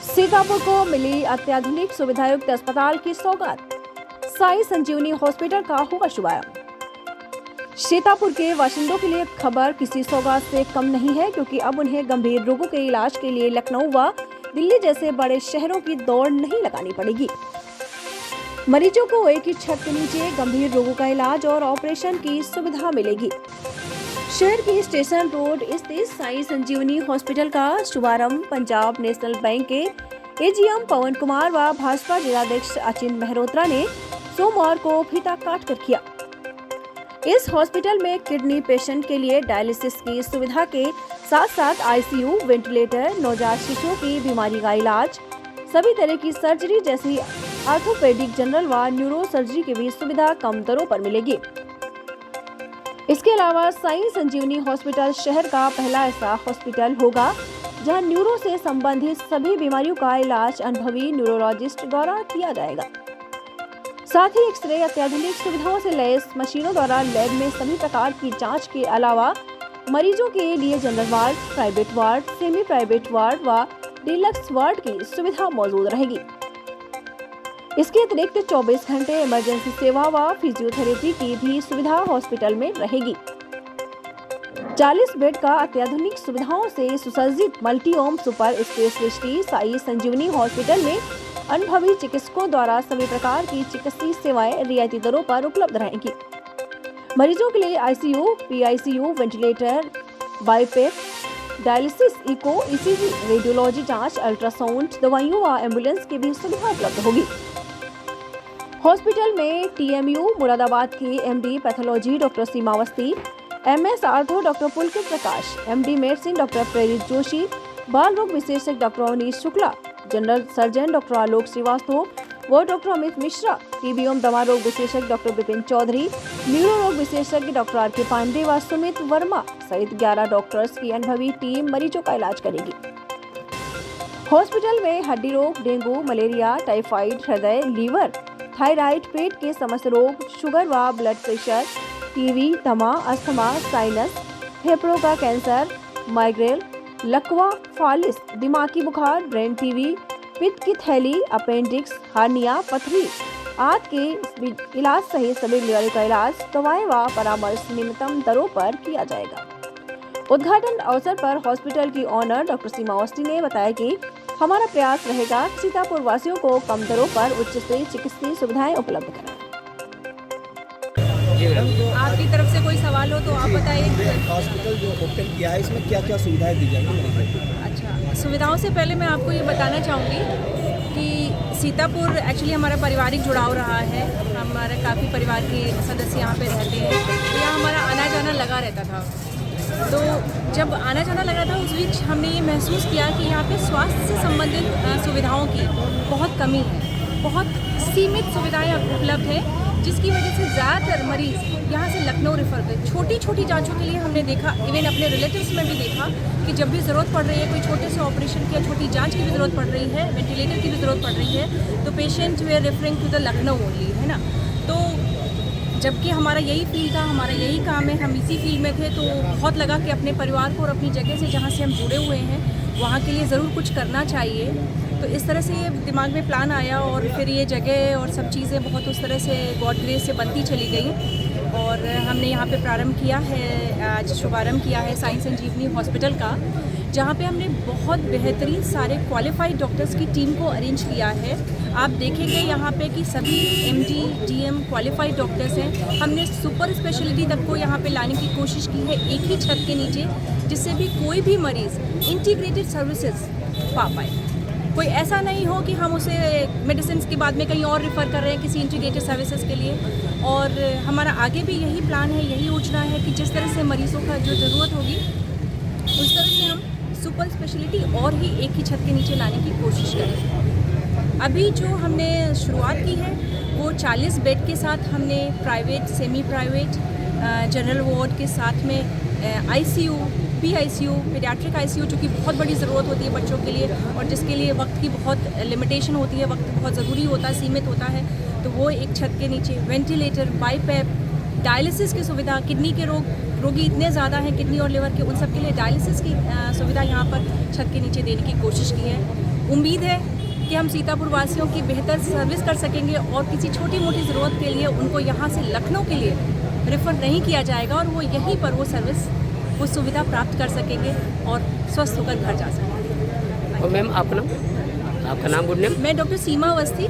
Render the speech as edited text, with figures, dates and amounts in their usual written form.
सीतापुर को मिली अत्याधुनिक सुविधायुक्त अस्पताल की सौगात, साई संजीवनी हॉस्पिटल का हुआ शुभारंभ। सीतापुर के बाशिंदों के लिए खबर किसी सौगात से कम नहीं है, क्योंकि अब उन्हें गंभीर रोगों के इलाज के लिए लखनऊ व दिल्ली जैसे बड़े शहरों की दौड़ नहीं लगानी पड़ेगी। मरीजों को एक ही छत के नीचे गंभीर रोगों का इलाज और ऑपरेशन की सुविधा मिलेगी। शहर की स्टेशन रोड स्थित साई संजीवनी हॉस्पिटल का शुभारंभ पंजाब नेशनल बैंक के एजीएम पवन कुमार व भाजपा जिलाध्यक्ष अचिन मेहरोत्रा ने सोमवार को फीता काट कर किया। इस हॉस्पिटल में किडनी पेशेंट के लिए डायलिसिस की सुविधा के साथ साथ आईसीयू, वेंटिलेटर, नवजात शिशुओं की बीमारी का इलाज, सभी तरह की सर्जरी जैसी ऑर्थोपेडिक, जनरल व न्यूरो सर्जरी की भी सुविधा कम दरों पर मिलेगी। इसके अलावा साई संजीवनी हॉस्पिटल शहर का पहला ऐसा हॉस्पिटल होगा जहां न्यूरो से संबंधित सभी बीमारियों का इलाज अनुभवी न्यूरोलॉजिस्ट द्वारा किया जाएगा। साथ ही एक्सरे, अत्याधुनिक सुविधाओं से लैस मशीनों द्वारा लैब में सभी प्रकार की जांच के अलावा मरीजों के लिए general ward, private ward, semi private ward व डिलक्स वार्ड की सुविधा मौजूद रहेगी। इसके अतिरिक्त 24 घंटे इमरजेंसी सेवा व फिजियोथेरेपी की भी सुविधा हॉस्पिटल में रहेगी। 40 बेड का अत्याधुनिक सुविधाओं से सुसज्जित मल्टी-ओम सुपर स्पेशलिटी साई संजीवनी हॉस्पिटल में अनुभवी चिकित्सकों द्वारा सभी प्रकार की चिकित्सीय सेवाएं रियायती दरों पर उपलब्ध रहेंगी। मरीजों के लिए ICU, PICU, ventilator, BiPAP, dialysis, echo, ECG, radiology जांच, अल्ट्रासाउंड, दवाइयों व एम्बुलेंस की भी सुविधा उपलब्ध होगी। हॉस्पिटल में टीएमयू मुरादाबाद के MD pathology doctor Seema Awasthi, MS ortho doctor Pulkit Prakash, MD medicine doctor Prerit Joshi, बाल रोग विशेषज्ञ doctor Avneesh Shukla, general surgeon doctor Alok Srivastava व डॉक्टर अमित मिश्रा, टीबी एवं दमा रोग विशेषज्ञ डॉक्टर विपिन चौधरी, न्यूरो रोग विशेषज्ञ डॉक्टर आर के पांडे व सुमित वर्मा सहित 11 डॉक्टर्स की अनुभवी टीम मरीजों का इलाज करेगी। हॉस्पिटल में हड्डी रोग, डेंगू, मलेरिया, टाइफाइड, हृदय, लीवर, थायराइड, पेट के समस्त रोग, शुगर व ब्लड प्रेशर, टीबी, दमा, अस्थमा, साइनस, फेफड़ों का कैंसर, माइग्रेन, लकवा, फालिस, दिमागी बुखार, ब्रेन टीवी, पित्त की थैली, अपेंडिक्स, हार्निया, पथरी आदि के इलाज सहित सभी बीमारियों का इलाज, दवाएं व परामर्श निम्नतम दरों पर किया जाएगा। उद्घाटन अवसर पर हॉस्पिटल की ऑनर डॉक्टर सीमा अवस्थी ने बताया कि हमारा प्रयास रहेगा सीतापुर वासियों को कम दरों पर उच्च स्तरीय चिकित्सीय सुविधाएं उपलब्ध कराएं। आपकी तरफ से कोई सवाल हो तो आप बताइए। हॉस्पिटल जो ओपन किया है इसमें क्या क्या सुविधाएं दी जाएंगी? अच्छा, सुविधाओं से पहले मैं आपको ये बताना चाहूँगी कि सीतापुर एक्चुअली हमारा पारिवारिक जुड़ाव रहा है। हमारे काफ़ी परिवार के सदस्य यहाँ पे रहते हैं, तो यहाँ हमारा आना जाना लगा रहता था। तो जब आना जाना लगा था उस बीच हमने ये महसूस किया कि यहाँ पे स्वास्थ्य से संबंधित सुविधाओं की बहुत कमी है, बहुत सीमित सुविधाएं उपलब्ध हैं, जिसकी वजह से ज़्यादातर मरीज़ यहाँ से लखनऊ रेफर करते। छोटी छोटी जांचों के लिए हमने देखा, इवन अपने रिलेटिव्स में भी देखा कि जब भी ज़रूरत पड़ रही है, कोई छोटे से ऑपरेशन की या छोटी जांच की भी ज़रूरत पड़ रही है, वेंटिलेटर की भी ज़रूरत पड़ रही है, तो patient we referring to the Lucknow only, है ना। तो जबकि हमारा यही फील्ड था, हमारा यही काम है, हम इसी फील्ड में थे, तो बहुत लगा कि अपने परिवार को और अपनी जगह से जहाँ से हम जुड़े हुए हैं वहाँ के लिए ज़रूर कुछ करना चाहिए। तो इस तरह से ये दिमाग में प्लान आया और फिर ये जगह और सब चीज़ें बहुत उस तरह से गॉड ग्रेस से बनती चली गई और हमने यहाँ पे प्रारंभ किया है, आज शुभारंभ किया है साई संजीवनी हॉस्पिटल का, जहाँ पे हमने बहुत बेहतरीन सारे क्वालिफाइड डॉक्टर्स की टीम को अरेंज किया है। आप देखेंगे यहाँ पे कि सभी एमडी, डीएम क्वालिफाइड डॉक्टर्स हैं। हमने सुपर स्पेशलिटी तक को यहाँ पे लाने की कोशिश की है एक ही छत के नीचे, जिससे भी कोई भी मरीज़ इंटीग्रेटेड सर्विसेज पा पाए। कोई ऐसा नहीं हो कि हम उसे मेडिसिन के बाद में कहीं और रेफ़र कर रहे हैं किसी इंटीग्रेटेड सर्विसेज के लिए। और हमारा आगे भी यही प्लान है, यही योजना है कि जिस तरह से मरीज़ों का जो ज़रूरत होगी उस तरह से हम सुपर स्पेशलिटी और ही एक ही छत के नीचे लाने की कोशिश करें। अभी जो हमने शुरुआत की है वो 40 बेड के साथ हमने private, semi private, general ward के साथ में आईसीयू, पीआईसीयू, पीडियाट्रिक आईसीयू, जो कि बहुत बड़ी ज़रूरत होती है बच्चों के लिए और जिसके लिए वक्त की बहुत लिमिटेशन होती है, वक्त बहुत ज़रूरी होता है, सीमित होता है, तो वो एक छत के नीचे, वेंटिलेटर, बाईपैप, डायलिसिस की सुविधा, किडनी के रोगी इतने ज़्यादा हैं, किडनी और लिवर के, उन सब के लिए डायलिसिस की सुविधा यहाँ पर छत के नीचे देने की कोशिश की है। उम्मीद है कि हम सीतापुर वासियों की बेहतर सर्विस कर सकेंगे और किसी छोटी मोटी ज़रूरत के लिए उनको यहाँ से लखनऊ के लिए रेफ़र नहीं किया जाएगा और वो यहीं पर वो सर्विस, वो सुविधा प्राप्त कर सकेंगे और स्वस्थ होकर घर जा सकेंगे। और मैम आपका नाम गुड नेम? मैं डॉक्टर सीमा अवस्थी।